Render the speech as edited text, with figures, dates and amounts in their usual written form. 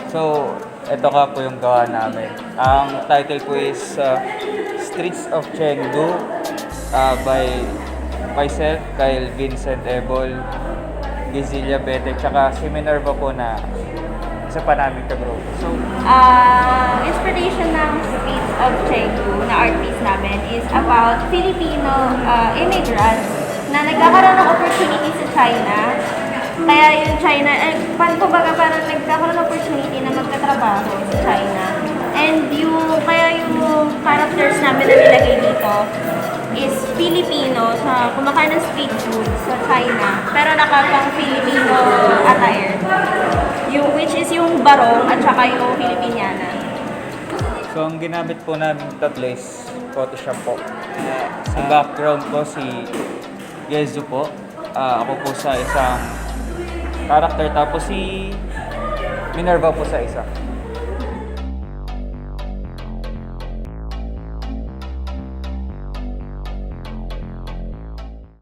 So, ito ka po yung gawa namin. Ang title po is Streets of Chengdu by myself, Kyle Vincent Ebol, Gizilia Bete, tsaka si Minerva po na isa pa namin ka-group. So, Inspiration ng Streets of Chengdu na art piece namin is about Filipino immigrants na nagkakaroon ng opportunity sa China. Kaya yung China, kumbaga parang nagkakaroon ng opportunity na magtatrabaho sa China. And kaya yung characters namin na nilagay dito is Filipino sa kumakain ng street food sa China, pero nakapang Filipino attire. Which is yung barong at saka yung Filipiniana. so ang ginamit po namin tatlo is Photoshop po. Sa background ko si Yezu po. Ako po sa isang character, tapos si Minerva po sa isa.